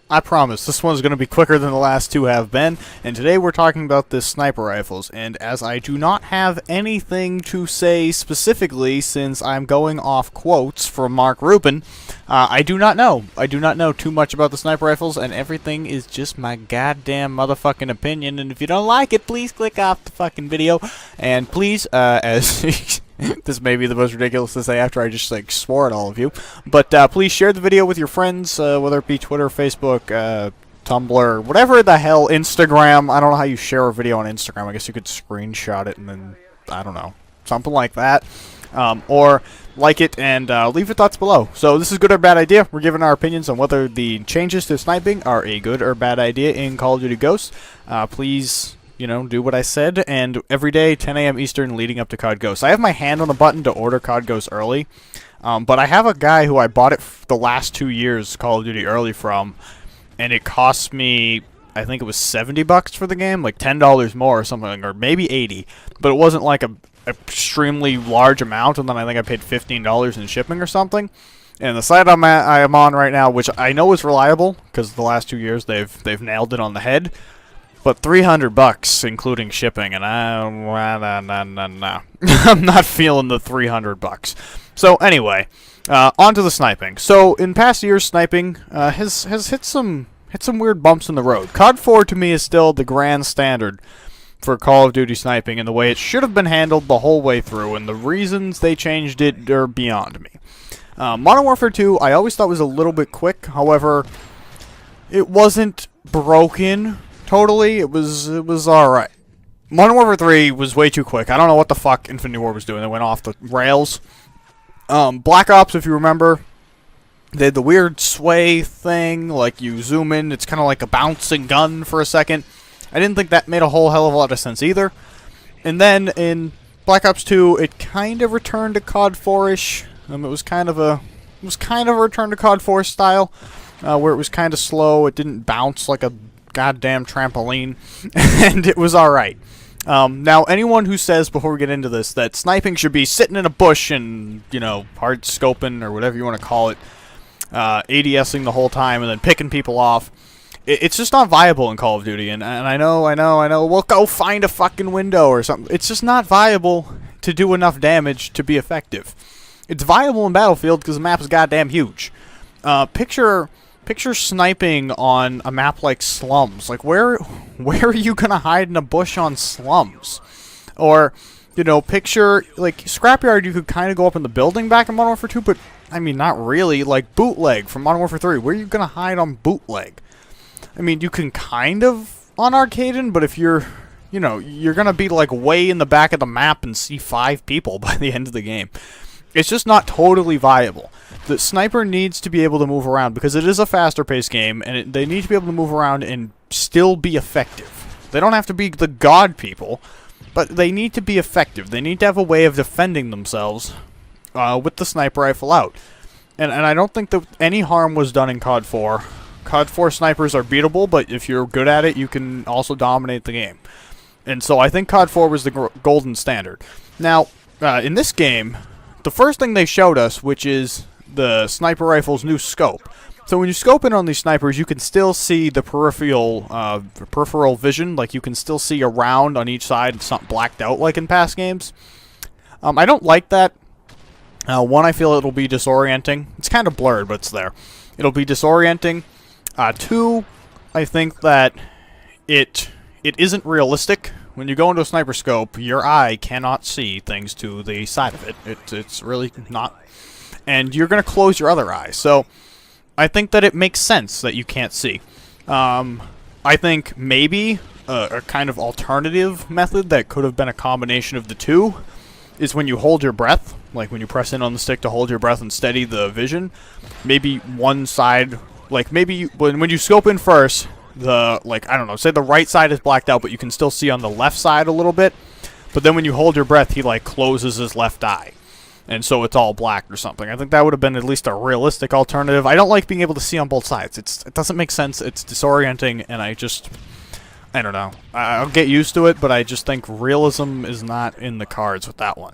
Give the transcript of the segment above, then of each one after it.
I promise, this one's going to be quicker than the last two have been, and today we're talking about the sniper rifles, and as I do not have anything to say specifically since I'm going off quotes from Mark Rubin, I do not know. I do not know too much about the sniper rifles, and everything is just my goddamn motherfucking opinion, and if you don't like it, please click off the fucking video, and please, as... This may be the most ridiculous to say after I just, like, swore at all of you. But, please share the video with your friends, whether it be Twitter, Facebook, Tumblr, whatever the hell, Instagram. I don't know how you share a video on Instagram. I guess you could screenshot it and then, I don't know, something like that. Or like it and leave your thoughts below. So this is good or bad idea. We're giving our opinions on whether the changes to sniping are a good or bad idea in Call of Duty Ghosts. Please... you know, do what I said, and every day, 10 a.m. Eastern, leading up to COD Ghosts. I have my hand on the button to order COD Ghosts early, but I have a guy who I bought it the last 2 years Call of Duty early from, and it cost me, I think it was $70 for the game, like $10 more or something, or maybe $80, but it wasn't like a extremely large amount, and then I think I paid $15 in shipping or something. And the site I am on right now, which I know is reliable, because the last 2 years they've nailed it on the head. But $300 including shipping, and I'm not feeling the $300. So anyway, on to the sniping. So in past years, sniping has hit some weird bumps in the road. COD 4 to me is still the grand standard for Call of Duty sniping, and the way it should have been handled the whole way through, and the reasons they changed it are beyond me. Modern Warfare 2, I always thought was a little bit quick. However, it wasn't broken. Totally, it was alright. Modern Warfare 3 was way too quick. I don't know what the fuck Infinity War was doing. They went off the rails. Black Ops, if you remember, they had the weird sway thing, like you zoom in, it's kind of like a bouncing gun for a second. I didn't think that made a whole hell of a lot of sense either. And then in Black Ops 2, it kind of returned to COD 4-ish. It was kind of a return to COD 4 style, where it was kind of slow. It didn't bounce like a goddamn trampoline, and it was alright. Now, anyone who says, before we get into this, that sniping should be sitting in a bush and, you know, hard scoping, or whatever you want to call it, ADSing the whole time and then picking people off, it's just not viable in Call of Duty, and I know, well, go find a fucking window or something. It's just not viable to do enough damage to be effective. It's viable in Battlefield because the map is goddamn huge. Picture sniping on a map like Slums. Like, where are you gonna hide in a bush on Slums? Or, you know, picture, like, Scrapyard, you could kind of go up in the building back in Modern Warfare 2, but, I mean, not really. Like, Bootleg from Modern Warfare 3. Where are you gonna hide on Bootleg? I mean, you can kind of on Arcaden, but if you're, you know, you're gonna be, like, way in the back of the map and see 5 people by the end of the game. It's just not totally viable. The sniper needs to be able to move around because it is a faster-paced game, and they need to be able to move around and still be effective. They don't have to be the god people, but they need to be effective. They need to have a way of defending themselves with the sniper rifle out. And I don't think that any harm was done in COD 4. COD 4 snipers are beatable, but if you're good at it, you can also dominate the game. And so I think COD 4 was the golden standard. Now, in this game, the first thing they showed us, which is the sniper rifle's new scope. So when you scope in on these snipers, you can still see the peripheral vision. Like, you can still see around on each side. It's not blacked out like in past games. I don't like that. One, I feel it'll be disorienting. It's kind of blurred, but it's there. It'll be disorienting. Two, I think that it isn't realistic. When you go into a sniper scope, your eye cannot see things to the side of it. It's really not. And you're going to close your other eye. So I think that it makes sense that you can't see. I think maybe a kind of alternative method that could have been a combination of the two is when you hold your breath. Like when you press in on the stick to hold your breath and steady the vision. Maybe one side, like maybe when you scope in first, like, I don't know, say the right side is blacked out, but you can still see on the left side a little bit. But then when you hold your breath, he, like, closes his left eye. And so it's all black or something. I think that would have been at least a realistic alternative. I don't like being able to see on both sides. It doesn't make sense. It's disorienting, and I don't know. I'll get used to it, but I just think realism is not in the cards with that one.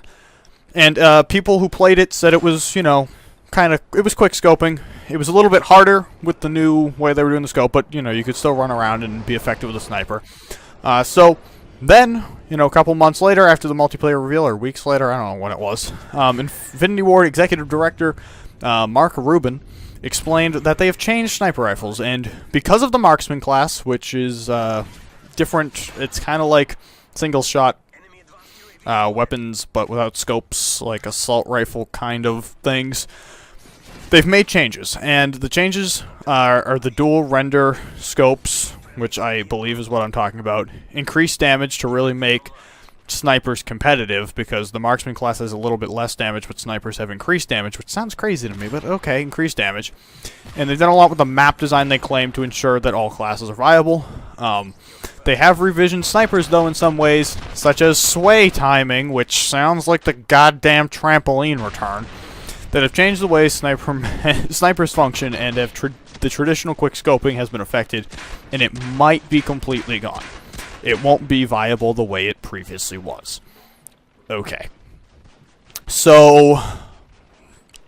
And people who played it said it was, you know, it was quick scoping. It was a little bit harder with the new way they were doing the scope, but, you know, you could still run around and be effective with a sniper. So then, you know, a couple months later, after the multiplayer reveal, or weeks later, I don't know when it was, Infinity Ward Executive Director Mark Rubin explained that they have changed sniper rifles, and because of the marksman class, which is different, it's kind of like single-shot weapons, but without scopes, like assault rifle kind of things. They've made changes, and the changes are the dual render scopes, which I believe is what I'm talking about. Increased damage to really make snipers competitive, because the marksman class has a little bit less damage, but snipers have increased damage, which sounds crazy to me, but okay, increased damage. And they've done a lot with the map design they claim to ensure that all classes are viable. They have revisioned snipers, though, in some ways, such as sway timing, which sounds like the goddamn trampoline return, that have changed the way snipers function, and have the traditional quick scoping has been affected, and it might be completely gone. It won't be viable the way it previously was. Okay. So,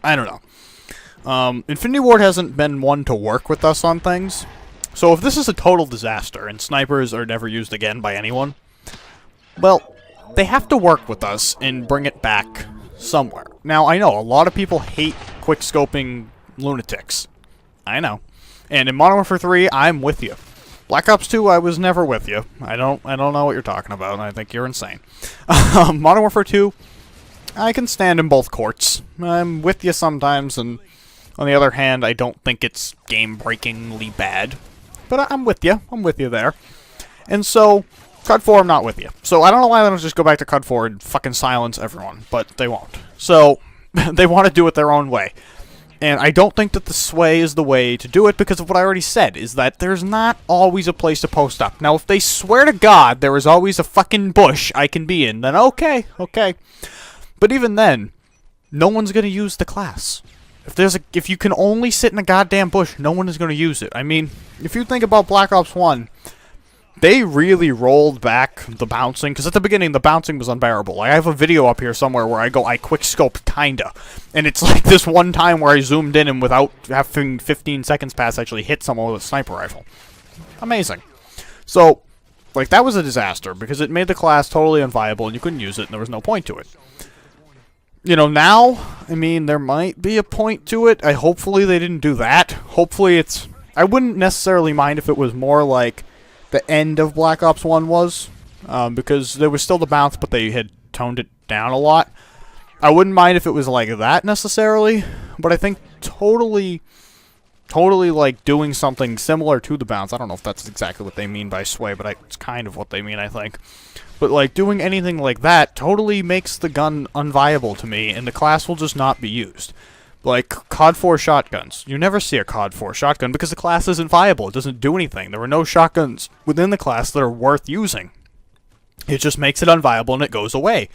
I don't know. Infinity Ward hasn't been one to work with us on things. So if this is a total disaster, and snipers are never used again by anyone, well, they have to work with us and bring it back somewhere. Now, I know, a lot of people hate quick-scoping lunatics. I know. And in Modern Warfare 3, I'm with you. Black Ops 2, I was never with you. I don't know what you're talking about, and I think you're insane. Modern Warfare 2, I can stand in both courts. I'm with you sometimes, and on the other hand, I don't think it's game-breakingly bad. But I'm with you. I'm with you there. And so, COD 4, I'm not with you. So I don't know why they don't just go back to COD 4 and fucking silence everyone, but they won't. So, they want to do it their own way. And I don't think that the sway is the way to do it, because of what I already said, is that there's not always a place to post up. Now, if they swear to God there is always a fucking bush I can be in, then okay. But even then, no one's going to use the class. If you can only sit in a goddamn bush, no one is going to use it. I mean, if you think about Black Ops 1, they really rolled back the bouncing, because at the beginning, the bouncing was unbearable. Like, I have a video up here somewhere where I quick-scoped, kinda. And it's like this one time where I zoomed in and without having 15 seconds pass, actually hit someone with a sniper rifle. Amazing. So, like, that was a disaster, because it made the class totally unviable, and you couldn't use it, and there was no point to it. You know, now, I mean, there might be a point to it. Hopefully they didn't do that. Hopefully it's... I wouldn't necessarily mind if it was more like the end of Black Ops 1 was, because there was still the bounce, but they had toned it down a lot. I wouldn't mind if it was like that necessarily, but I think totally like doing something similar to the bounce. I don't know if that's exactly what they mean by sway, but it's kind of what they mean, I think. But like doing anything like that totally makes the gun unviable to me, and the class will just not be used. Like COD 4 shotguns. You never see a COD 4 shotgun because the class isn't viable. It doesn't do anything. There are no shotguns within the class that are worth using. It just makes it unviable and it goes away.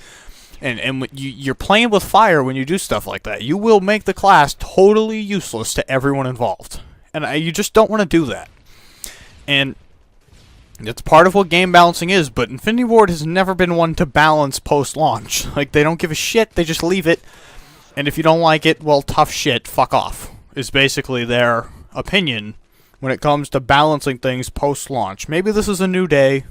And you're playing with fire when you do stuff like that. You will make the class totally useless to everyone involved. And you just don't want to do that. And it's part of what game balancing is, but Infinity Ward has never been one to balance post-launch. Like, they don't give a shit, they just leave it. And if you don't like it, well, tough shit, fuck off, is basically their opinion when it comes to balancing things post-launch. Maybe this is a new day.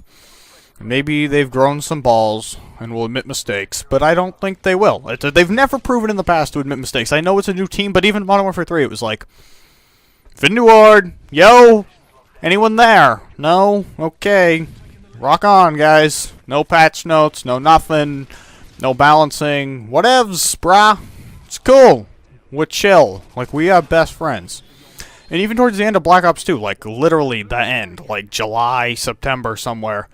Maybe they've grown some balls and will admit mistakes, but I don't think they will. They've never proven in the past to admit mistakes. I know it's a new team, but even Modern Warfare 3, it was like, Infinity Ward, yo, anyone there? No? Okay. Rock on, guys. No patch notes, no nothing, no balancing. Whatevs, brah. It's cool. We're chill. Like, we are best friends. And even towards the end of Black Ops 2, like, literally the end, like July, September, somewhere,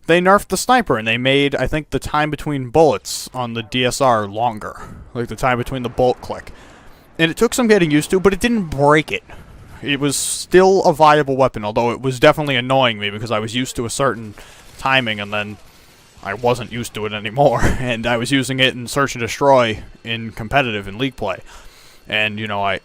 they nerfed the sniper, and they made, I think, the time between bullets on the DSR longer. Like, the time between the bolt click. And it took some getting used to, but it didn't break it. It was still a viable weapon, although it was definitely annoying me, because I was used to a certain timing, and then I wasn't used to it anymore. And I was using it in Search and Destroy in competitive in League play. And, you know, I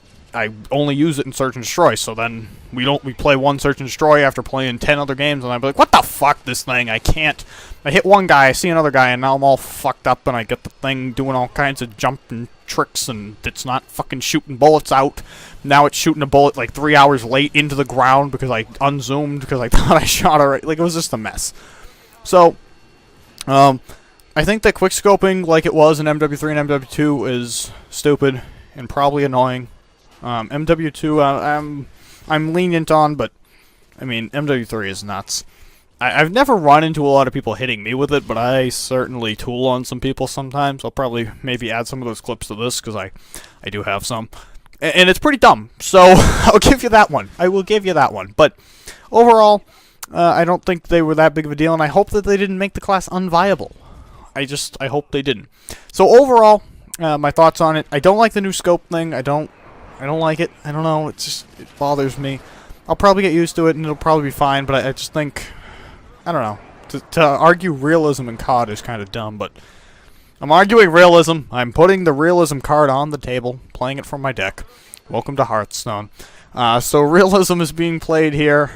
only use it in Search and Destroy, so then we play one Search and Destroy after playing 10 other games, and I'm like, what the fuck, this thing? I can't. I hit one guy, I see another guy, and now I'm all fucked up, and I get the thing doing all kinds of jumping tricks, and it's not fucking shooting bullets out. Now it's shooting a bullet like 3 hours late into the ground because I unzoomed because I thought I shot it. Like, it was just a mess. So, I think that quickscoping like it was in MW3 and MW2 is stupid and probably annoying. MW2 I'm lenient on, but I mean MW3 is nuts. I've never run into a lot of people hitting me with it, but I certainly tool on some people sometimes. I'll probably maybe add some of those clips to this because I do have some. And it's pretty dumb, so I'll give you that one. I will give you that one. But overall, I don't think they were that big of a deal, and I hope that they didn't make the class unviable. I hope they didn't. So overall, my thoughts on it. I don't like the new scope thing. I don't like it. I don't know. It bothers me. I'll probably get used to it, and it'll probably be fine. But I just think, I don't know. To argue realism in COD is kind of dumb. But I'm arguing realism. I'm putting the realism card on the table, playing it from my deck. Welcome to Hearthstone. So realism is being played here,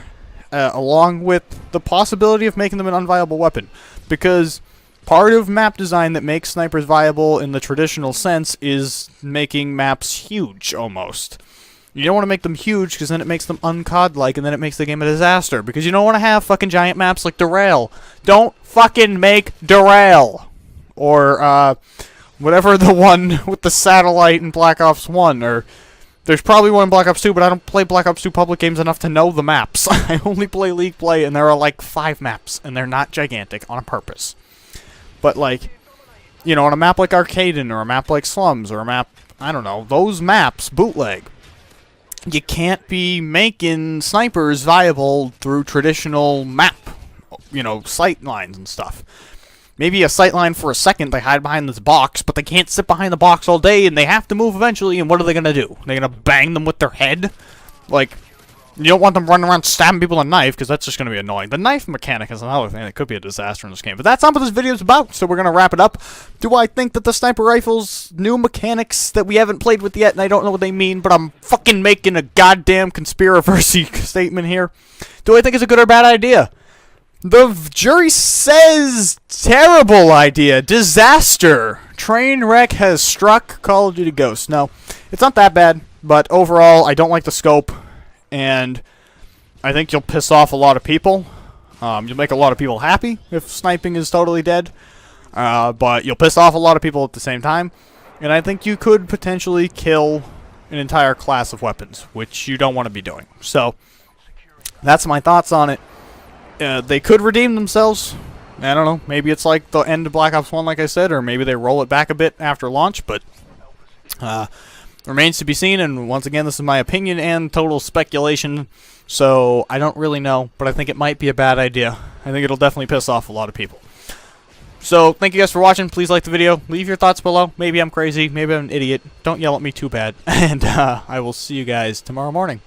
along with the possibility of making them an unviable weapon, because part of map design that makes snipers viable in the traditional sense is making maps huge, almost. You don't want to make them huge, because then it makes them un-COD-like, and then it makes the game a disaster, because you don't want to have fucking giant maps like Derail. Don't fucking make Derail! Or, whatever the one with the satellite in Black Ops 1, or there's probably one in Black Ops 2, but I don't play Black Ops 2 public games enough to know the maps. I only play League Play, and there are like 5 maps, and they're not gigantic on purpose. But, like, you know, on a map like Arcaden, or a map like Slums, or a map, I don't know, those maps, bootleg, you can't be making snipers viable through traditional map, you know, sight lines and stuff. Maybe a sight line for a second, they hide behind this box, but they can't sit behind the box all day, and they have to move eventually, and what are they going to do? They're going to bang them with their head? Like, you don't want them running around stabbing people with a knife, because that's just going to be annoying. The knife mechanic is another thing that could be a disaster in this game. But that's not what this video is about, so we're going to wrap it up. Do I think that the sniper rifle's new mechanics that we haven't played with yet, and I don't know what they mean, but I'm fucking making a goddamn conspiracy statement here. Do I think it's a good or bad idea? The jury says terrible idea. Disaster. Train wreck has struck Call of Duty Ghosts. No, it's not that bad, but overall, I don't like the scope. And I think you'll piss off a lot of people. You'll make a lot of people happy if sniping is totally dead. But you'll piss off a lot of people at the same time. And I think you could potentially kill an entire class of weapons, which you don't want to be doing. So, that's my thoughts on it. They could redeem themselves. I don't know. Maybe it's like the end of Black Ops 1, like I said, or maybe they roll it back a bit after launch, but remains to be seen, and once again, this is my opinion and total speculation, so I don't really know, but I think it might be a bad idea. I think it'll definitely piss off a lot of people. So, thank you guys for watching. Please like the video. Leave your thoughts below. Maybe I'm crazy. Maybe I'm an idiot. Don't yell at me too bad. And I will see you guys tomorrow morning.